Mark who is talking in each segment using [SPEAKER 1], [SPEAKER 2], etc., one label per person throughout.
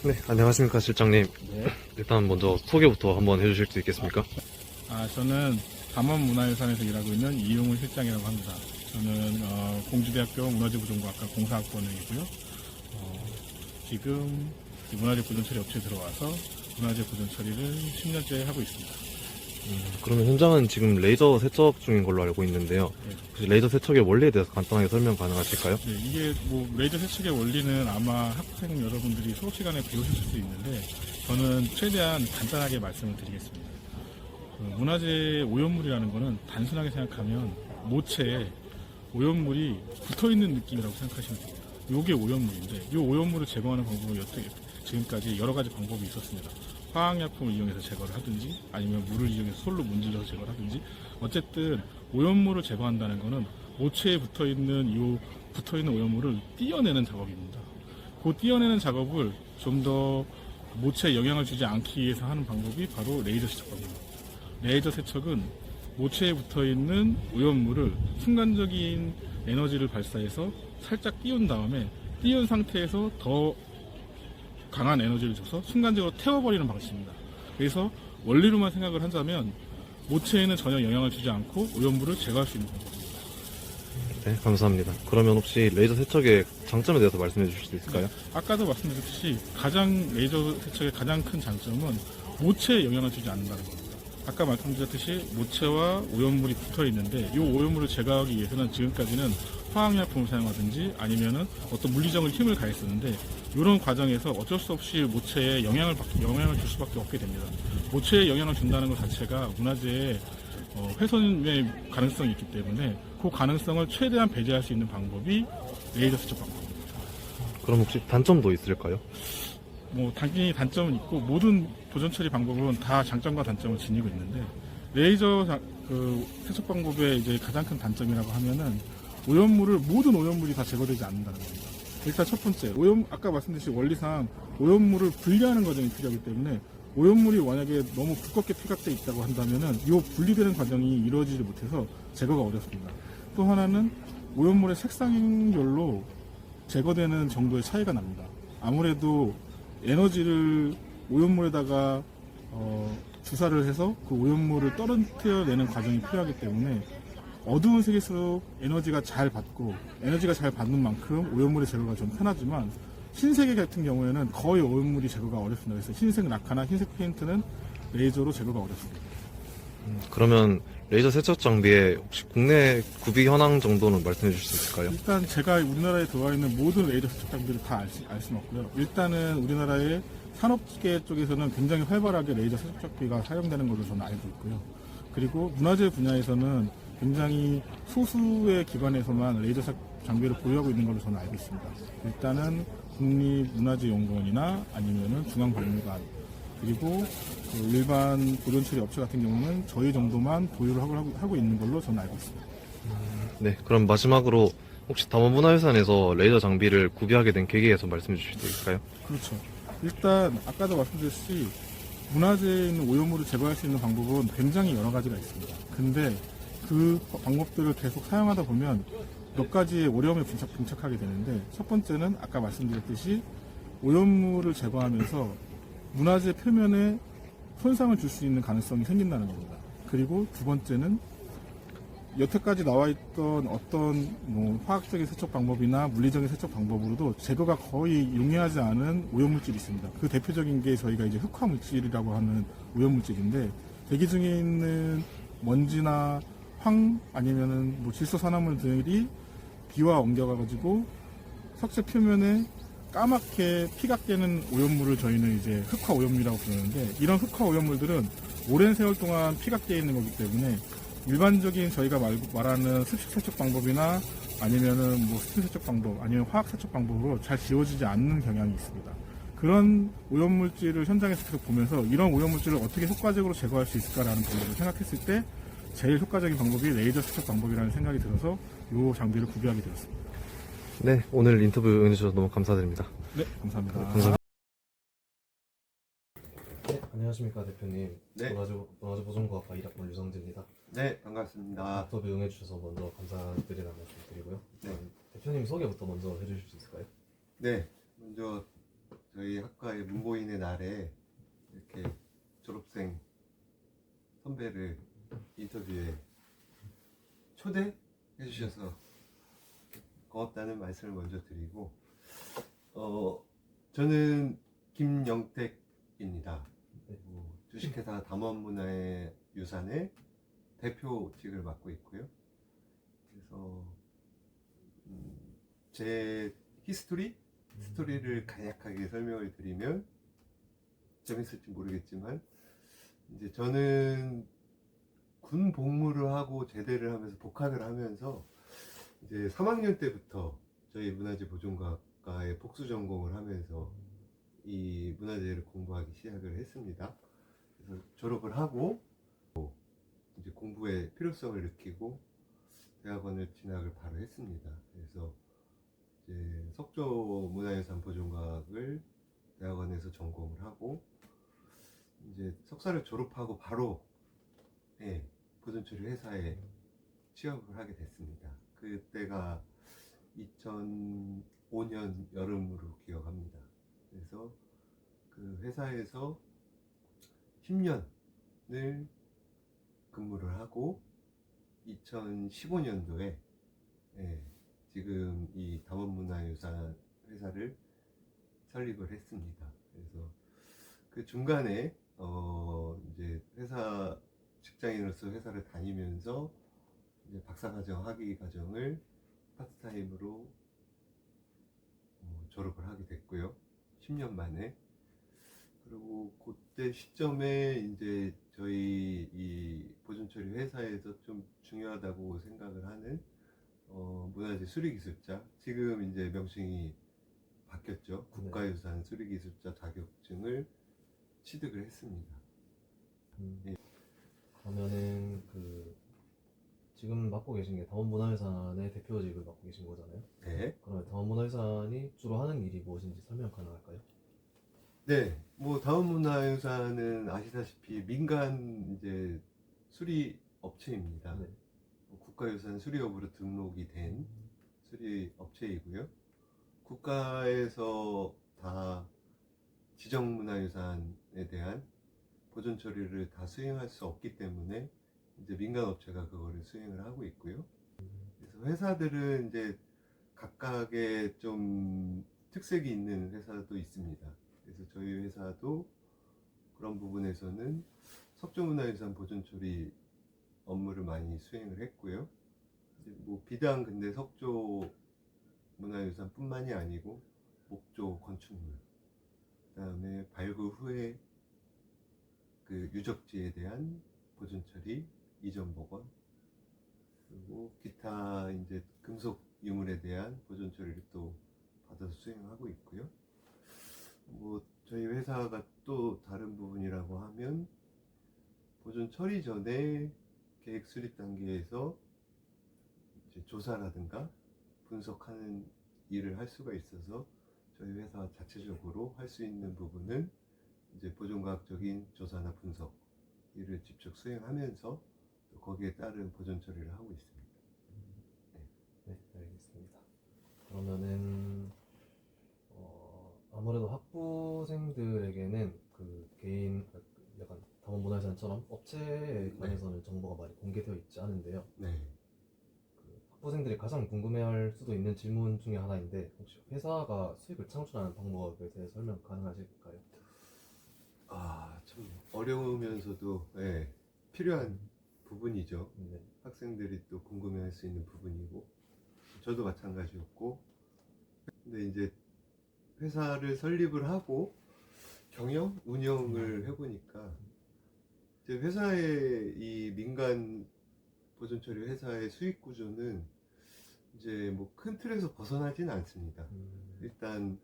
[SPEAKER 1] 네, 안녕하십니까 실장님.
[SPEAKER 2] 네.
[SPEAKER 1] 일단 먼저 소개부터 한번 해주실 수 있겠습니까?
[SPEAKER 2] 저는 담원문화유산에서 일하고 있는 이용훈 실장이라고 합니다. 저는 공주대학교 문화재보존과학과 공사학번이고요. 지금 문화재 보존 처리 업체에 들어와서 문화재 보존 처리를 10년째 하고 있습니다.
[SPEAKER 1] 그러면 현장은 지금 레이저 세척 중인 걸로 알고 있는데요.
[SPEAKER 2] 네.
[SPEAKER 1] 혹시 레이저 세척의 원리에 대해서 간단하게 설명 가능하실까요?
[SPEAKER 2] 네, 이게 레이저 세척의 원리는 아마 학생 여러분들이 수업 시간에 배우실 수도 있는데 저는 최대한 간단하게 말씀을 드리겠습니다. 문화재 오염물이라는 거는 단순하게 생각하면 모체에 오염물이 붙어있는 느낌이라고 생각하시면 됩니다. 요게 오염물인데 이 오염물을 제거하는 방법은 지금까지 여러 가지 방법이 있었습니다. 화학약품을 이용해서 제거를 하든지 아니면 물을 이용해서 솔로 문질러서 제거를 하든지 어쨌든 오염물을 제거한다는 거는 모체에 붙어있는 오염물을 떼어내는 작업입니다. 그 떼어내는 작업을 좀 더 모체에 영향을 주지 않기 위해서 하는 방법이 바로 레이저 세척 방법입니다. 레이저 세척은 모체에 붙어있는 오염물을 순간적인 에너지를 발사해서 살짝 띄운 다음에 띄운 상태에서 더 강한 에너지를 줘서 순간적으로 태워버리는 방식입니다. 그래서 원리로만 생각을 하자면 모체에는 전혀 영향을 주지 않고 오염물을 제거할 수 있는 방법입니다.
[SPEAKER 1] 네, 감사합니다. 그러면 혹시 레이저 세척의 장점에 대해서 말씀해 주실 수 있을까요?
[SPEAKER 2] 아까도 말씀드렸듯이 레이저 세척의 가장 큰 장점은 모체에 영향을 주지 않는다는 겁니다. 아까 말씀드렸듯이 모체와 오염물이 붙어 있는데 이 오염물을 제거하기 위해서는 지금까지는 화학약품을 사용하든지 아니면은 어떤 물리적인 힘을 가했었는데 이런 과정에서 어쩔 수 없이 모체에 영향을 줄 수밖에 없게 됩니다. 모체에 영향을 준다는 것 자체가 문화재에 훼손의 가능성이 있기 때문에 그 가능성을 최대한 배제할 수 있는 방법이 레이저 세척 방법입니다.
[SPEAKER 1] 그럼 혹시 단점도 있을까요?
[SPEAKER 2] 당연히 단점은 있고 모든 보존 처리 방법은 다 장점과 단점을 지니고 있는데 레이저 세척 방법의 이제 가장 큰 단점이라고 하면은 모든 오염물이 다 제거되지 않는다는 겁니다. 일단 첫 번째, 아까 말씀드린 원리상 오염물을 분리하는 과정이 필요하기 때문에 오염물이 만약에 너무 두껍게 피각되어 있다고 한다면은 이 분리되는 과정이 이루어지지 못해서 제거가 어렵습니다. 또 하나는 오염물의 색상별로 제거되는 정도의 차이가 납니다. 아무래도 에너지를 오염물에다가 주사를 해서 그 오염물을 떨어뜨려내는 과정이 필요하기 때문에 어두운 색일수록 에너지가 잘 받는 만큼 오염물의 제거가 좀 편하지만 흰색 같은 경우에는 거의 오염물이 제거가 어렵습니다. 그래서 흰색 라카나 흰색 페인트는 레이저로 제거가 어렵습니다.
[SPEAKER 1] 그러면 레이저 세척 장비의 혹시 국내 구비 현황 정도는 말씀해 주실 수 있을까요?
[SPEAKER 2] 일단 제가 우리나라에 들어와 있는 모든 레이저 세척 장비를 다 알 수는 없고요. 일단은 우리나라의 산업계 쪽에서는 굉장히 활발하게 레이저 세척 장비가 사용되는 걸로 저는 알고 있고요. 그리고 문화재 분야에서는 굉장히 소수의 기관에서만 레이저 세척 장비를 보유하고 있는 걸로 저는 알고 있습니다. 일단은 국립문화재연구원이나 아니면은 중앙박물관 그리고 일반 보존처리 업체 같은 경우는 저희 정도만 보유를 하고 있는 걸로 저는 알고 있습니다.
[SPEAKER 1] 네, 그럼 마지막으로 혹시 담원문화유산에서 레이저 장비를 구비하게 된 계기에 대해서 말씀해 주실 수 있을까요?
[SPEAKER 2] 그렇죠. 일단 아까도 말씀드렸듯이 문화재에 있는 오염물을 제거할 수 있는 방법은 굉장히 여러 가지가 있습니다. 근데 그 방법들을 계속 사용하다 보면 몇 가지의 어려움에 봉착하게 되는데 첫 번째는 아까 말씀드렸듯이 오염물을 제거하면서 문화재 표면에 손상을 줄 수 있는 가능성이 생긴다는 겁니다. 그리고 두 번째는 여태까지 나와 있던 어떤 화학적인 세척 방법이나 물리적인 세척 방법으로도 제거가 거의 용이하지 않은 오염물질이 있습니다. 그 대표적인 게 저희가 이제 흑화물질이라고 하는 오염물질인데 대기 중에 있는 먼지나 황 아니면은 질소산화물들이 비와 엉겨가지고 석쇠 표면에 까맣게 피각되는 오염물을 저희는 이제 흑화 오염물이라고 부르는데 이런 흑화 오염물들은 오랜 세월 동안 피각되어 있는 거기 때문에 일반적인 저희가 말하는 습식 세척 방법이나 아니면은 스팀 세척 방법 아니면 화학 세척 방법으로 잘 지워지지 않는 경향이 있습니다. 그런 오염물질을 현장에서 계속 보면서 이런 오염물질을 어떻게 효과적으로 제거할 수 있을까라는 방법을 생각했을 때 제일 효과적인 방법이 레이저 세척 방법이라는 생각이 들어서 이 장비를 구비하게 되었습니다.
[SPEAKER 1] 네, 오늘 인터뷰 응해주셔서 너무 감사드립니다.
[SPEAKER 2] 네, 감사합니다.
[SPEAKER 1] 감사합니다. 네, 안녕하십니까 대표님.
[SPEAKER 3] 네.
[SPEAKER 1] 문화재보존과학과 1학번 유성재입니다.
[SPEAKER 3] 네, 반갑습니다.
[SPEAKER 1] 인터뷰 응해주셔서 먼저 감사드리다는 말씀 드리고요.
[SPEAKER 3] 네.
[SPEAKER 1] 대표님 소개부터 먼저 해주실 수 있을까요?
[SPEAKER 3] 네, 먼저 저희 학과의 문보인의 날에 이렇게 졸업생 선배를 인터뷰에 초대해 주셔서 고맙다는 말씀을 먼저 드리고, 저는 김영택입니다. 주식회사 담원문화의 유산의 대표직을 맡고 있고요. 그래서 제 스토리를 간략하게 설명을 드리면 재밌을지 모르겠지만, 이제 저는 군 복무를 하고 제대를 하면서 복학을 하면서 이제 3학년 때부터 저희 문화재 보존과에 복수 전공을 하면서 이 문화재를 공부하기 시작을 했습니다. 그래서 졸업을 하고 이제 공부의 필요성을 느끼고 대학원을 진학을 바로 했습니다. 그래서 이제 석조 문화유산 보존과학을 대학원에서 전공을 하고 이제 석사를 졸업하고 바로 보존처리 회사에 취업을 하게 됐습니다. 그때가 2005년 여름으로 기억합니다. 그래서 그 회사에서 10년을 근무를 하고 2015년도에 지금 이 담원문화유산 회사를 설립을 했습니다. 그래서 그 중간에 이제 회사 직장인으로서 회사를 다니면서 이제 박사과정, 학위과정을 파트타임으로 졸업을 하게 됐고요. 10년 만에. 그리고 그때 시점에 이제 저희 이 보존처리 회사에서 좀 중요하다고 생각을 하는 문화재 수리기술자, 지금 이제 명칭이 바뀌었죠. 국가유산 수리기술자 자격증을 취득을 했습니다.
[SPEAKER 1] 그러면은 지금 맡고 계신 게 담원문화유산의 대표직을 맡고 계신 거잖아요.
[SPEAKER 3] 네.
[SPEAKER 1] 그러면 담원문화유산이 주로 하는 일이 무엇인지 설명 가능할까요?
[SPEAKER 3] 네, 뭐 다음문화유산은 아시다시피 민간 이제 수리 업체입니다.
[SPEAKER 1] 네.
[SPEAKER 3] 국가유산 수리업으로 등록이 된 수리 업체이고요. 국가에서 다 지정문화유산에 대한 보존 처리를 다 수행할 수 없기 때문에 이제 민간 업체가 그거를 수행을 하고 있고요. 그래서 회사들은 이제 각각의 좀 특색이 있는 회사도 있습니다. 그래서 저희 회사도 그런 부분에서는 석조문화유산 보존처리 업무를 많이 수행을 했고요. 이제 뭐 비단 근데 석조 문화유산뿐만이 아니고 목조 건축물, 그다음에 발굴 후에 그 유적지에 대한 보존처리, 이전 복원, 그리고 기타 이제 금속 유물에 대한 보존처리를 또 받아서 수행하고 있고요. 뭐 저희 회사가 또 다른 부분이라고 하면 보존 처리 전에 계획 수립 단계에서 이제 조사라든가 분석하는 일을 할 수가 있어서 저희 회사 자체적으로 할 수 있는 부분은 이제 보존과학적인 조사나 분석 일을 직접 수행하면서 또 거기에 따른 보존 처리를 하고 있습니다.
[SPEAKER 1] 네, 알겠습니다. 그러면은 아무래도 학부생들에게는 그 개인 약간 담원문화유산처럼 업체에 관해서는 정보가 많이 공개되어 있지 않은데요.
[SPEAKER 3] 네.
[SPEAKER 1] 그 학부생들이 가장 궁금해할 수도 있는 질문 중에 하나인데, 혹시 회사가 수익을 창출하는 방법에 대해 설명 가능하실까요?
[SPEAKER 3] 참 어려우면서도 필요한 부분이죠.
[SPEAKER 1] 네.
[SPEAKER 3] 학생들이 또 궁금해할 수 있는 부분이고 저도 마찬가지였고, 근데 이제 회사를 설립을 하고 경영, 운영을 해보니까 이제 회사의 이 민간 보존처리 회사의 수익 구조는 이제 뭐 큰 틀에서 벗어나진 않습니다. 일단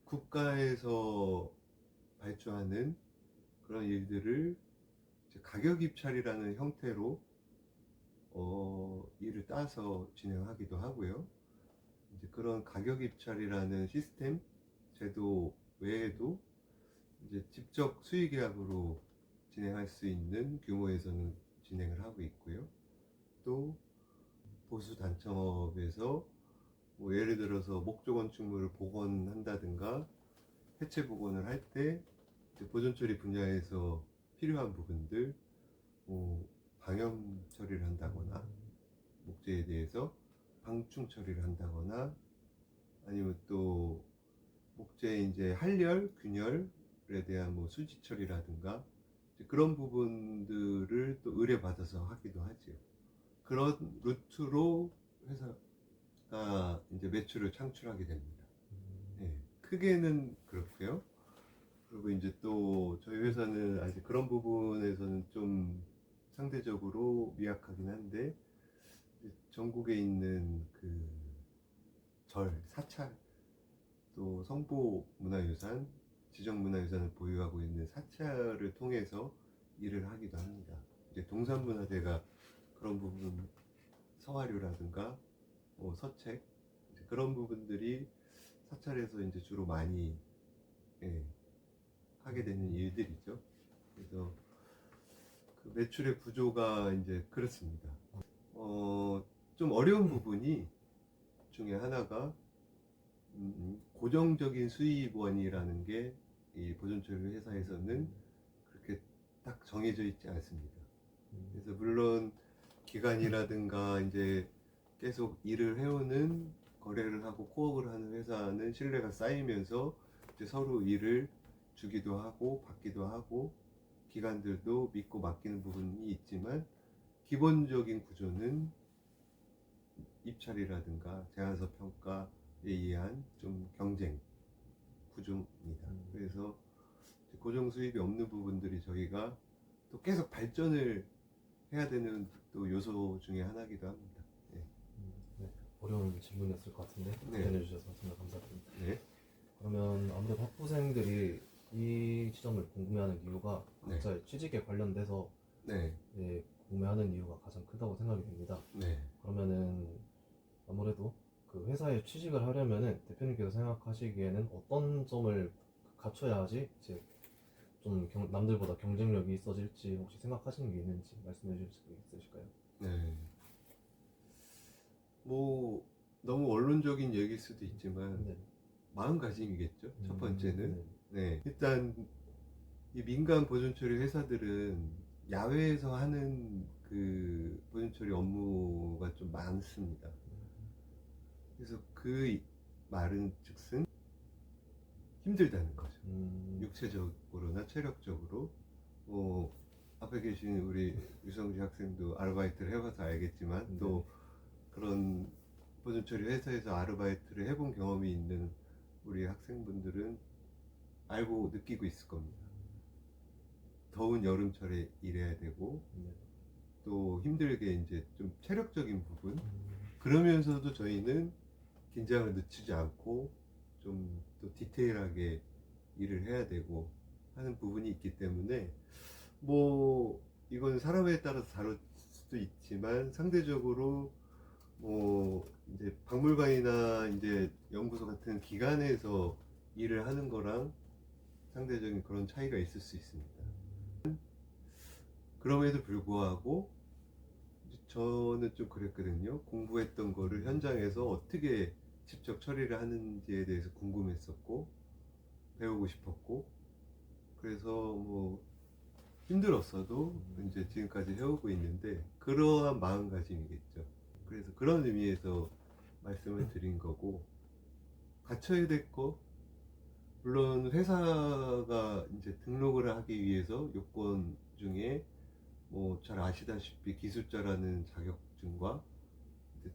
[SPEAKER 3] 국가에서 발주하는 그런 일들을 이제 가격 입찰이라는 형태로 일을 따서 진행하기도 하고요. 이제 그런 가격 입찰이라는 시스템 제도 외에도 이제 직접 수의 계약으로 진행할 수 있는 규모에서는 진행을 하고 있고요. 또 보수 단청업에서 뭐 예를 들어서 목조 건축물을 복원한다든가 해체 복원을 할 때 보존 처리 분야에서 필요한 부분들, 뭐 방염 처리를 한다거나 목재에 대해서 방충 처리를 한다거나 아니면 또 목재 이제 할열, 균열에 대한 뭐 수지 처리라든가 그런 부분들을 또 의뢰받아서 하기도 하죠. 그런 루트로 회사가 이제 매출을 창출하게 됩니다. 예, 크게는 그렇고요. 그리고 이제 또 저희 회사는 아직 그런 부분에서는 좀 상대적으로 미약하긴 한데 전국에 있는 그 사찰 또 성보 문화유산, 지정 문화유산을 보유하고 있는 사찰을 통해서 일을 하기도 합니다. 이제 동산문화재가 그런 부분 서화류라든가 뭐 서책 그런 부분들이 사찰에서 이제 주로 많이 하게 되는 일들이죠. 그래서 그 매출의 구조가 이제 그렇습니다. 좀 어려운 부분이 중에 하나가 고정적인 수입원이라는 게 이 보존처리 회사에서는 그렇게 딱 정해져 있지 않습니다. 그래서 물론 기간이라든가 이제 계속 일을 해오는 거래를 하고 코업을 하는 회사는 신뢰가 쌓이면서 이제 서로 일을 주기도 하고 받기도 하고 기관들도 믿고 맡기는 부분이 있지만 기본적인 구조는 입찰이라든가 제안서 평가에 의한 좀 경쟁 구조입니다. 그래서 고정 수입이 없는 부분들이 저희가 또 계속 발전을 해야 되는 또 요소 중에 하나이기도 합니다. 네.
[SPEAKER 1] 네, 어려운 질문이었을 것 같은데
[SPEAKER 3] 네.
[SPEAKER 1] 답변해 주셔서 정말 감사드립니다.
[SPEAKER 3] 네.
[SPEAKER 1] 그러면 아무래도 학부생들이 이 지점을 궁금해하는 이유가
[SPEAKER 3] 네.
[SPEAKER 1] 각자의 취직에 관련돼서
[SPEAKER 3] 네.
[SPEAKER 1] 궁금해하는 이유가 가장 크다고 생각이 됩니다.
[SPEAKER 3] 네.
[SPEAKER 1] 그러면은 아무래도 그 회사에 취직을 하려면은 대표님께서 생각하시기에는 어떤 점을 갖춰야지 이제 좀 남들보다 경쟁력이 있어질지 혹시 생각하시는 게 있는지 말씀해 주실 수 있으실까요?
[SPEAKER 3] 네. 뭐 너무 원론적인 얘기일 수도 있지만
[SPEAKER 1] 네.
[SPEAKER 3] 마음가짐이겠죠. 첫 번째는
[SPEAKER 1] 네.
[SPEAKER 3] 네. 일단 이 민간 보존처리 회사들은 야외에서 하는 그 보존처리 업무가 좀 많습니다. 그래서 그 말은 즉슨 힘들다는 거죠. 육체적으로나 체력적으로. 앞에 계신 우리 유성지 학생도 아르바이트를 해봐서 알겠지만 또 그런 보존처리 회사에서 아르바이트를 해본 경험이 있는 우리 학생분들은 알고 느끼고 있을 겁니다. 더운 여름철에 일해야 되고 또 힘들게 이제 좀 체력적인 부분 그러면서도 저희는 긴장을 늦추지 않고 좀 또 디테일하게 일을 해야 되고 하는 부분이 있기 때문에 뭐 이건 사람에 따라서 다를 수도 있지만 상대적으로 뭐 이제 박물관이나 이제 연구소 같은 기관에서 일을 하는 거랑 상대적인 그런 차이가 있을 수 있습니다. 그럼에도 불구하고 저는 좀 그랬거든요. 공부했던 거를 현장에서 어떻게 직접 처리를 하는지에 대해서 궁금했었고 배우고 싶었고 그래서 뭐 힘들었어도 이제 지금까지 해오고 있는데 그러한 마음가짐이겠죠. 그래서 그런 의미에서 말씀을 드린 거고 갖춰야 될 거 물론 회사가 이제 등록을 하기 위해서 요건 중에 뭐 잘 아시다시피 기술자라는 자격증과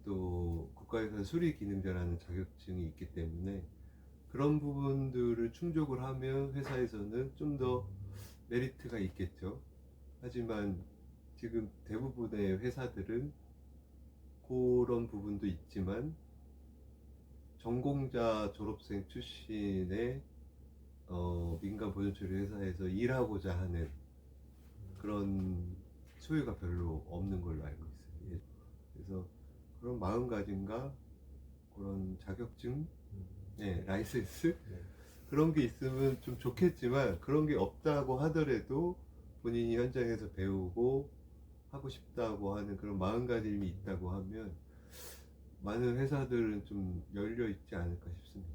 [SPEAKER 3] 또 국가유산 수리 기능자라는 자격증이 있기 때문에 그런 부분들을 충족을 하면 회사에서는 좀 더 메리트가 있겠죠. 하지만 지금 대부분의 회사들은 그런 부분도 있지만 전공자 졸업생 출신의 민간 보존처리 회사에서 일하고자 하는 그런 수요가 별로 없는 걸로 알고 있어요. 그래서 그런 마음가짐과 그런 자격증, 라이센스 그런 게 있으면 좀 좋겠지만 그런 게 없다고 하더라도 본인이 현장에서 배우고 하고 싶다고 하는 그런 마음가짐이 있다고 하면 많은 회사들은 좀 열려 있지 않을까 싶습니다.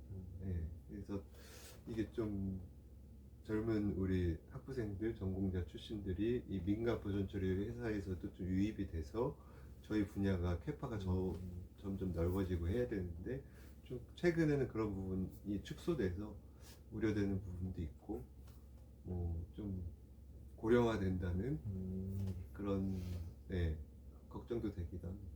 [SPEAKER 3] 그래서 이게 좀 젊은 우리 학부생들, 전공자 출신들이 이 민간 보존 처리 회사에서도 좀 유입이 돼서 저희 분야가 캐파가 점점 넓어지고 해야 되는데 좀 최근에는 그런 부분이 축소돼서 우려되는 부분도 있고 뭐 좀 고령화된다는 그런 걱정도 되기도 합니다.